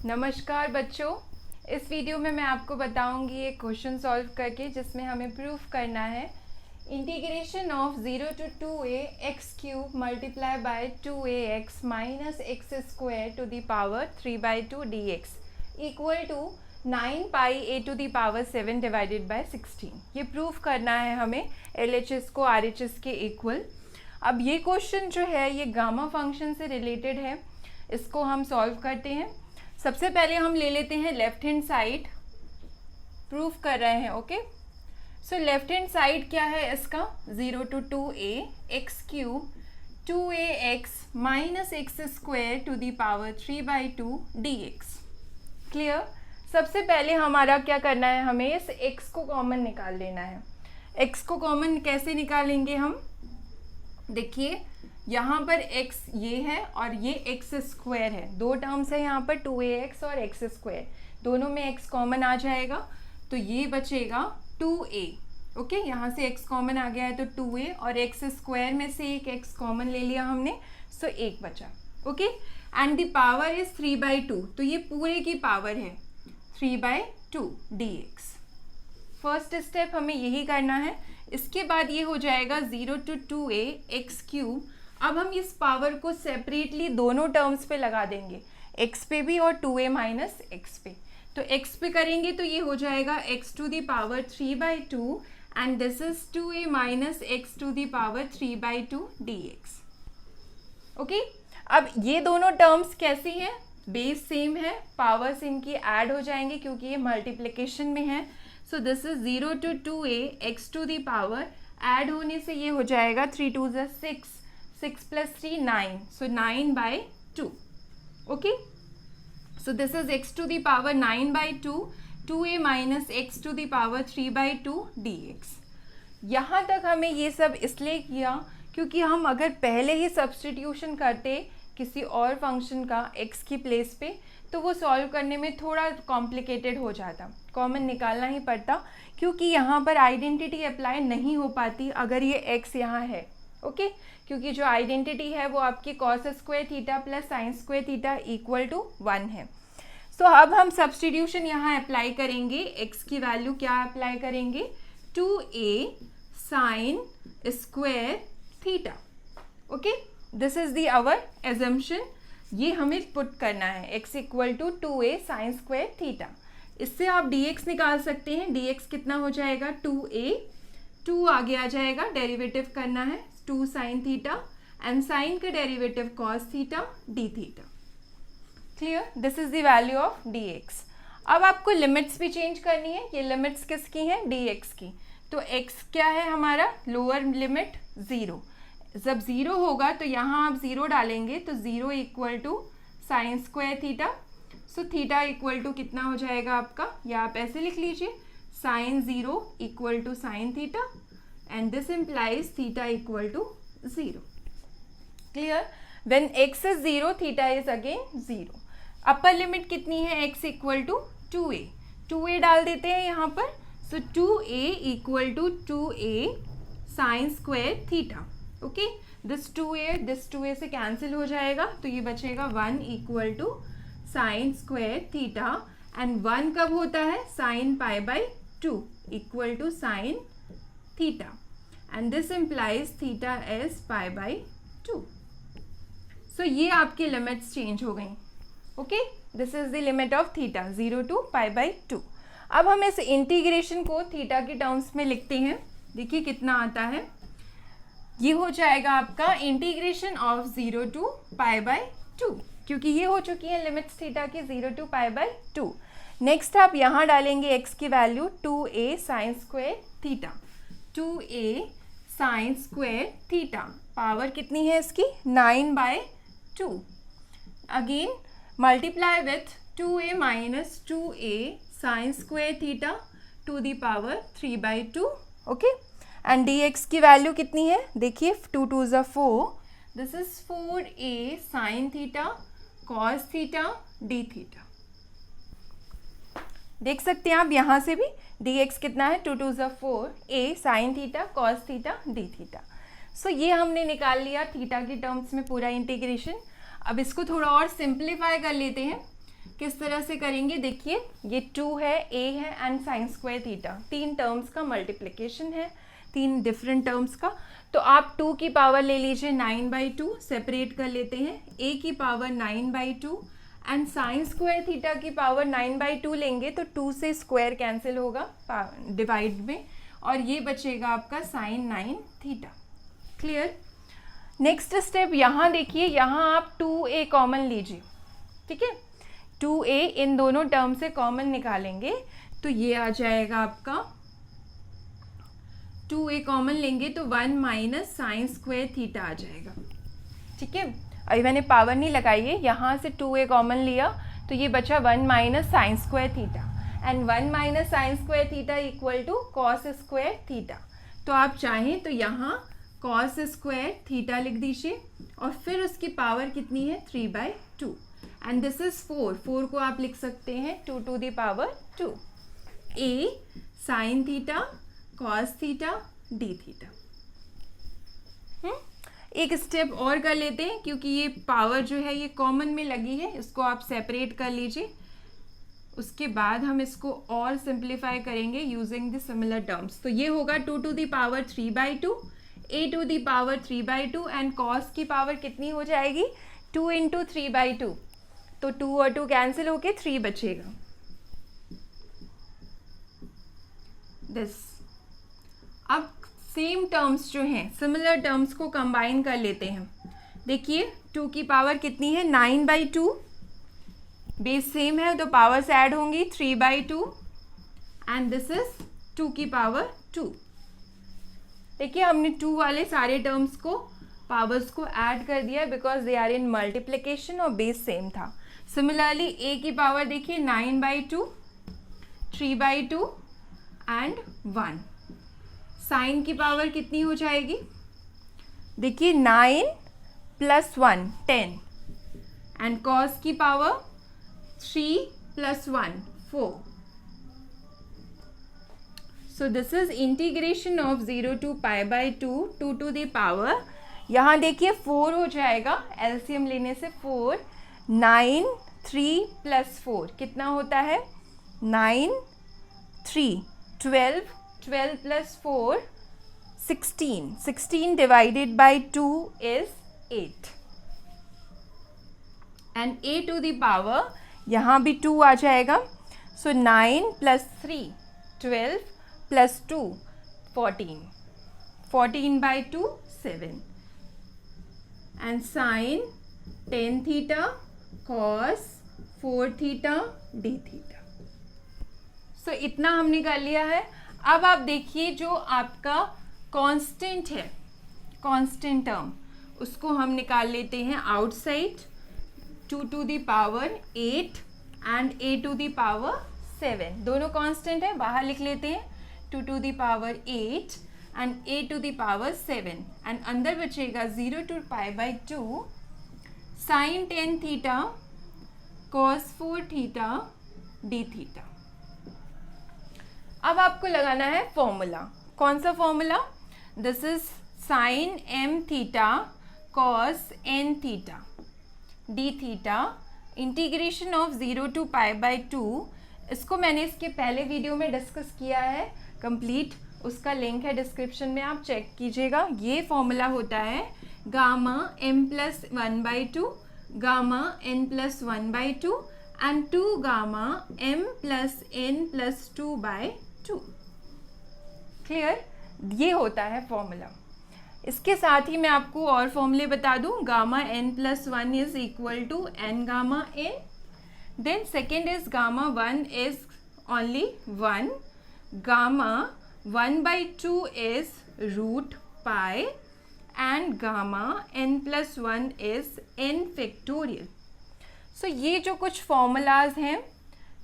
नमस्कार बच्चों, इस वीडियो में मैं आपको बताऊंगी एक क्वेश्चन सॉल्व करके जिसमें हमें प्रूफ करना है integration of 0 to 2a x cube multiply by 2ax minus x square to the power 3/2 dx equal to 9 pi a to the power 7 divided by 16। ये प्रूफ करना है हमें LHS को RHS के इक्वल। अब ये क्वेश्चन जो है ये गामा फंक्शन से रिलेटेड है, इसको हम सॉल्व करते हैं। सबसे पहले हम ले लेते हैं लेफ्ट हैंड साइड, प्रूफ कर रहे हैं। Okay, so left hand side क्या है इसका, 0 to 2a x cube 2ax minus x square to the power 3/2 dx। Clear. सबसे पहले हमारा क्या करना है, हमें इस x को कॉमन निकाल लेना है। x को कॉमन कैसे निकालेंगे हम, देखिए यहाँ पर x ये है और ये एक्स स्क्वायर है, दो टर्म्स है यहाँ पर 2ax और एक्स स्क्वायर, दोनों में x कॉमन आ जाएगा तो ये बचेगा 2a। ओके, यहाँ से x कॉमन आ गया है तो 2a और एक्स स्क्वायर में से एक x कॉमन ले लिया हमने, सो एक बचा। Okay, and the power is 3/2, तो ये पूरे की पावर है 3/2 dx। फर्स्ट स्टेप हमें यही करना है। इसके बाद ये हो जाएगा 0 to 2a x क्यूब। अब हम इस पावर को सेपरेटली दोनों टर्म्स पे लगा देंगे, x पे भी और 2a माइनस एक्स पे। तो x पे करेंगे तो ये हो जाएगा x to the power 3/2 and this is 2a minus x to the power 3/2 dx। Okay, अब ये दोनों टर्म्स कैसी हैं, बेस सेम है, पावर्स इनकी ऐड हो जाएंगे क्योंकि ये मल्टीप्लिकेशन में है। So this is 0 to 2a x to the power, add होने से ये हो जाएगा 3 2 6, 6 + 3 9, so 9/2। ओके, so this is x to the power 9/2, 2a minus x to the power 3/2 dx। यहाँ तक हमें ये सब इसलिए किया क्योंकि हम अगर पहले ही सब्स्टिट्यूशन करते किसी और फंक्शन का x की प्लेस पे तो वो सॉल्व करने में थोड़ा कॉम्प्लिकेटेड हो जाता, कॉमन निकालना ही पड़ता क्योंकि यहाँ पर आइडेंटिटी अप्लाई नहीं हो पाती अगर ये x यहाँ है। ओके, क्योंकि जो आइडेंटिटी है वो आपकी cos square theta plus sine square theta equal to 1 है। सो अब हम सब्स्टिट्यूशन यहाँ अप्लाई करेंगे, x की वैल्यू क्या अप्लाई करेंगे, 2a sine square theta. Okay, this is the our assumption, ये हमें पुट करना है, x equal to 2a sine square theta. इससे आप dx निकाल सकते हैं, dx कितना हो जाएगा 2a, 2 आगे आ जाएगा, डेरिवेटिव करना है 2 साइन थीटा एंड साइन का derivative cos theta d theta. Clear, this is the value of dx। अब आपको लिमिट्स भी चेंज करनी है, ये लिमिट्स किसकी हैं, dx की। तो x क्या है हमारा, लोअर लिमिट 0, जब 0 होगा तो यहाँ आप 0 डालेंगे तो 0 equal to sine square theta. So theta equal to कितना हो जाएगा आपका, या आप ऐसे लिख लीजिए sine 0 equal to sine theta and this implies theta equal to 0. Clear? When x is 0, theta is again 0. Upper limit कितनी है, x equal to 2a, 2a डाल देते हैं यहाँ पर। So 2a equal to 2a sine square theta. Okay, this 2a से cancel हो जाएगा तो ये बचेगा 1 equal to sine square theta and 1 कब होता है, sine π/2 equal to sine theta and this implies theta is π/2। so ये आपकी लिमिट्स चेंज हो गई। Okay, this is the limit of theta 0 to π/2। अब हम इस इंटीग्रेशन को थीटा के टर्म्स में लिखते हैं, देखिए कितना आता है, ये हो जाएगा आपका इंटीग्रेशन ऑफ 0 to π/2 क्योंकि ये हो चुकी है लिमिट्स थीटा की 0 to π/2। नेक्स्ट आप यहाँ डालेंगे x की value 2a sine square theta, 2a sine square theta, power कितनी है इसकी 9/2। Again multiply with 2a minus 2a sine square theta two the power 3/2। Okay, and dx की वैल्यू कितनी है, देखिए 2 2 4, this is 4a sign theta cos theta d theta. देख सकते हैं आप यहाँ से भी dx कितना है 2 2 4, a sine theta cos theta d theta. So ये हमने निकाल लिया थीटा की टर्म्स में पूरा इंटीग्रेशन। अब इसको थोड़ा और सिंप्लीफाई कर लेते हैं। किस तरह से करेंगे, देखिए ये 2 है, a है and sign square theta, 3 terms का मल्टीप्लिकेशन है, 3 डिफरेंट टर्म्स का। तो आप 2 की पावर ले लीजिए 9/2, सेपरेट कर लेते हैं, a की power 9/2 and sign square theta की पावर 9/2 लेंगे तो 2 से स्क्वायर कैंसिल होगा डिवाइड में, और ये बचेगा आपका sine 9 theta. Clear. Next step यहाँ देखिए, यहाँ आप 2a कॉमन लीजिए, ठीक है, 2a इन दोनों टर्म से कॉमन निकालेंगे तो ये आ जाएगा आपका, 2a कॉमन लेंगे तो 1 माइनस साइन स्क्वायर थीटा आ जाएगा, ठीक है। अभी मैंने पावर नहीं लगाई है, यहाँ से 2a कॉमन लिया तो ये बचा 1 minus sine square theta, and 1 minus sine square theta equal to cos square theta. तो आप चाहें तो यहाँ कॉस स्क्वायर थीटा लिख दीजिए, और फिर उसकी पावर कितनी है 3/2, एंड दिस इज 4 को आप लिख सकते हैं 2 to the power 2, a sine theta cos theta d theta. एक स्टेप और कर लेते हैं, क्योंकि ये पावर जो है ये कॉमन में लगी है, इसको आप सेपरेट कर लीजिए, उसके बाद हम इसको और सिंप्लीफाई करेंगे यूजिंग द सिमिलर टर्म्स। तो ये होगा 2 to the power 3/2, a to the power 3/2 and cos की पावर कितनी हो जाएगी 2 into 3/2, तो 2 और 2 कैंसिल होके 3 बचेगा। दिस अब सेम टर्म्स जो हैं, सिमिलर टर्म्स को कंबाइन कर लेते हैं। देखिए 2 की पावर कितनी है 9/2, बेस सेम है तो पावर्स ऐड होंगी 3/2, एंड दिस इज 2 की पावर 2। देखिए हमने 2 वाले सारे टर्म्स को पावर्स को ऐड कर दिया because they are in multiplication और बेस सेम था। सिमिलरली a की पावर देखिए 9/2, 3/2 एंड 1। साइन की पावर कितनी हो जाएगी, देखिए 9 + 1 10, एंड कॉस की power 3 + 1 4। So this is integration of 0 to π/2 2 to the power, यहाँ देखिए 4 हो जाएगा, एलसीएम लेने से 4, 9 3 + 4 कितना होता है 9 3 12, 12 + 4 16, 16 divided by 2 is 8, and a to the power यहाँ भी 2 आ जाएगा, so 9 + 3 12 + 2 14, 14/2 7, and sine 10 theta cos 4 theta d theta. So इतना हमने कर लिया है। अब आप देखिए जो आपका कांस्टेंट है, कांस्टेंट टर्म, उसको हम निकाल लेते हैं outside, 2 to the power 8 and a to the power 7, दोनों कांस्टेंट है, बाहर लिख लेते हैं 2 to the power 8 and a to the power 7, एंड अंदर बचेगा 0 to π/2 sine 10 theta cos 4 theta d theta. अब आपको लगाना है फॉर्मूला, कौन सा formula, this is sine m theta cos n theta d theta integration of 0 to π/2। इसको मैंने इसके पहले वीडियो में डिस्कस किया है कंप्लीट, उसका लिंक है डिस्क्रिप्शन में, आप चेक कीजिएगा। ये फॉर्मूला होता है gamma m + 1/2 gamma n + 1/2 and 2 gamma m + n + 2/2। Clear, ये होता है फॉर्मूला। इसके साथ ही मैं आपको और फॉर्मूले बता दूं, gamma n + 1 is equal to n gamma n, then second is gamma 1 is only 1, gamma 1/2 is √π and gamma n + 1 is n factorial. So ये जो कुछ फॉर्मूलाज हैं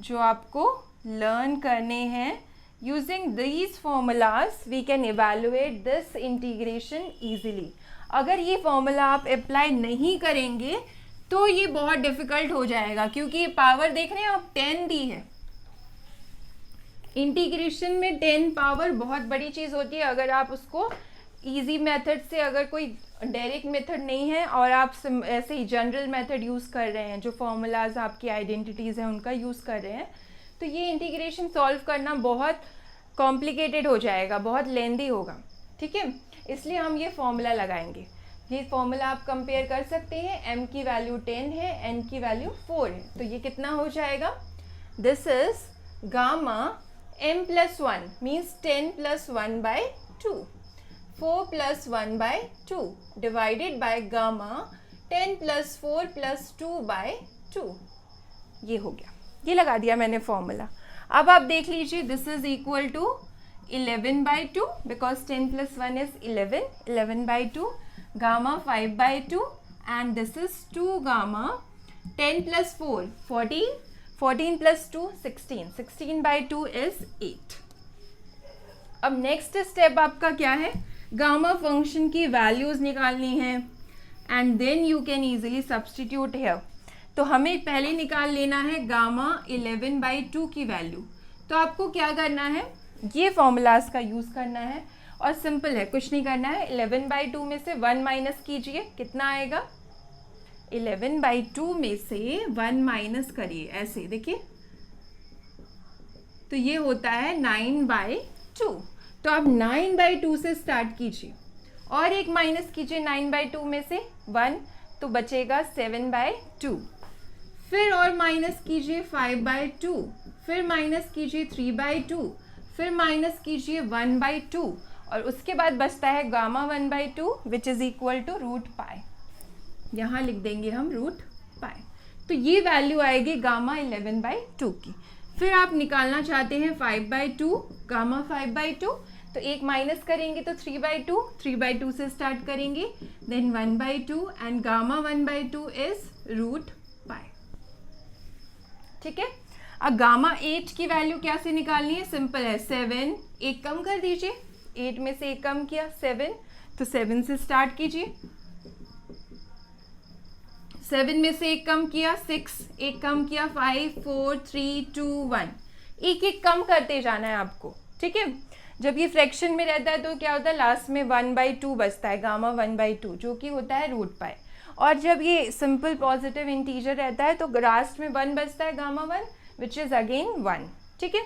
जो आपको लर्न करने हैं, using these formulas we can evaluate this integration easily. अगर ये फॉर्मूला आप अप्लाई नहीं करेंगे तो ये बहुत डिफिकल्ट हो जाएगा, क्योंकि ये पावर देख रहे हैं आप 10 दी है, इंटीग्रेशन में 10 पावर बहुत बड़ी चीज़ होती है। अगर आप उसको इजी मेथड से अगर कोई डायरेक्ट मेथड नहीं है और आप ऐसे ही जनरल मेथड यूज़ कर रहे हैं, जो फॉर्मूलाज आपकी आइडेंटिटीज़ हैं उनका यूज़ कर रहे हैं, तो ये इंटीग्रेशन सॉल्व करना बहुत कॉम्प्लिकेटेड हो जाएगा, बहुत लेंदी होगा, ठीक है। इसलिए हम ये फॉर्मूला लगाएंगे। ये फॉर्मूला आप कंपेयर कर सकते हैं, m की वैल्यू 10 है, n की वैल्यू 4 है, तो ये कितना हो जाएगा, this is gamma m + 1 means 10 + 1 by 2, 4 + 1 by 2 divided by gamma 10 + 4 + 2 by 2। ये हो गया, ये लगा दिया मैंने फॉर्मूला। अब आप देख लीजिए, this is equal to 11 by 2 because 10 + 1 is 11, 11 by 2, gamma 5 by 2 and this is 2 gamma 10 + 4 14, 14 + 2 16, 16 by 2 is 8। अब नेक्स्ट स्टेप आपका क्या है, गामा फंक्शन की वैल्यूज निकालनी है and then you can easily substitute here. तो हमें पहले निकाल लेना है गामा 11 by 2 की वैल्यू। तो आपको क्या करना है, ये फॉर्मूलाज का यूज़ करना है और सिंपल है, कुछ नहीं करना है। 11 by 2 में से 1 माइनस कीजिए, कितना आएगा, 11 by 2 में से 1 माइनस करिए, ऐसे देखिए, तो ये होता है 9 by 2। तो आप 9 by 2 से स्टार्ट कीजिए और एक माइनस कीजिए 9 by 2 में से 1, तो बचेगा 7 by 2। फिर और माइनस कीजिए 5 by 2, फिर माइनस कीजिए 3 by 2, फिर माइनस कीजिए 1 by 2 और उसके बाद बचता है gamma 1 by 2 which is equal to √π। यहाँ लिख देंगे हम √π। तो ये वैल्यू आएगी गामा 11 by 2 की। फिर आप निकालना चाहते हैं 5 by 2, गामा 5 by 2, तो एक माइनस करेंगे तो 3 by 2, 3 by 2 से स्टार्ट करेंगे, then 1 by 2 and gamma 1 by 2 is √π, ठीक है। अब गामा 8 की वैल्यू क्या से निकालनी है, सिंपल है, 7 एक कम कर दीजिए, 8 में से एक कम किया 7, तो 7 से स्टार्ट कीजिए, 7 में से एक कम किया 6, एक कम किया 5 4 3 2 1, एक एक कम करते जाना है आपको, ठीक है। जब ये फ्रैक्शन में रहता है तो क्या होता है, लास्ट में 1 by 2 बचता है, गामा 1 by 2 जो कि होता है √π। और जब ये सिंपल पॉजिटिव इंटीजर रहता है तो लास्ट में 1 बचता है, गामा 1 विच इज़ अगेन 1, ठीक है।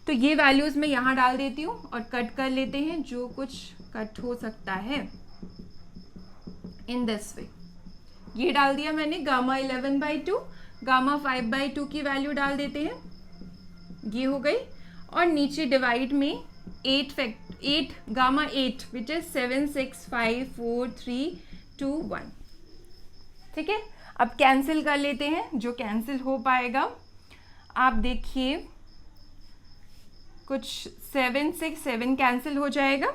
तो ये वैल्यूज़ मैं यहाँ डाल देती हूँ और कट कर लेते हैं जो कुछ कट हो सकता है इन दिस वे। ये डाल दिया मैंने गामा 11 by 2, गामा 5 by 2 की वैल्यू डाल देते हैं, ये हो गई। और नीचे डिवाइड में 8 गामा 8 विच इज 7 6 5 4 3 2 1, ठीक है। अब कैंसिल कर लेते हैं, जो कैंसिल हो पाएगा आप देखिए, कुछ 7 6 7 कैंसिल हो जाएगा,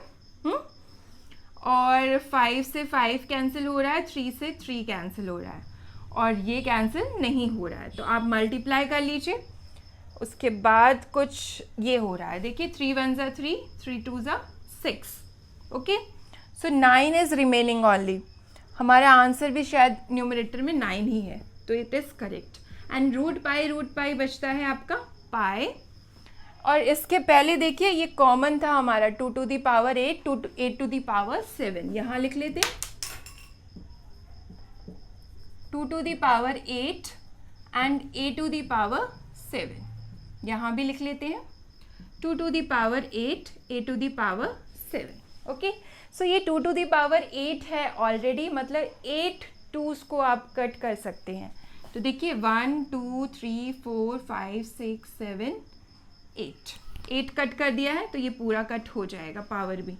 और 5 से 5 कैंसिल हो रहा है, 3 से 3 कैंसिल हो रहा है और ये कैंसिल नहीं हो रहा है, तो आप मल्टीप्लाई कर लीजिए। उसके बाद कुछ ये हो रहा है, देखिए 3 1 ज़ा 3, 3 2 ज़ा 6, okay. So 9 is remaining only. हमारा आंसर भी शायद न्यूमरेटर में 9 ही है, तो इट इज़ करेक्ट। एंड √π बचता है आपका पाई। और इसके पहले देखिए ये कॉमन था हमारा 2 to the power 8, 8 to the power 7, यहाँ लिख लेते हैं 2 to the power 8 and a to the power 7, यहाँ भी लिख लेते हैं 2 to the power 8, a to the power 7, okay. So ये 2 to the power 8 है ऑलरेडी, मतलब 8 2s को आप कट कर सकते हैं। तो देखिए 1 2 3 4 5 6 7 8 कट कर दिया है, तो ये पूरा कट हो जाएगा पावर भी।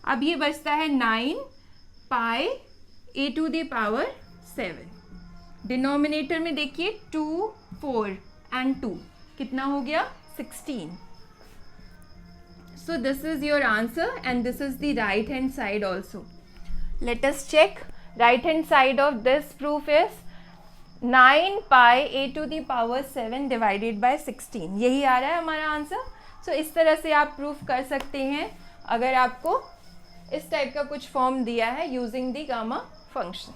अब ये बचता है 9 pi a to the power 7। Denominator में देखिए 2 4 एंड 2 कितना हो गया 16। So this is your answer and this is the right hand side also. Let us check, right hand side of this proof is 9 pi a to the power 7 divided by 16, यही आ रहा है हमारा answer. सो इस तरह से आप proof कर सकते हैं अगर आपको इस टाइप का कुछ फॉर्म दिया है यूजिंग द गामा फंक्शन।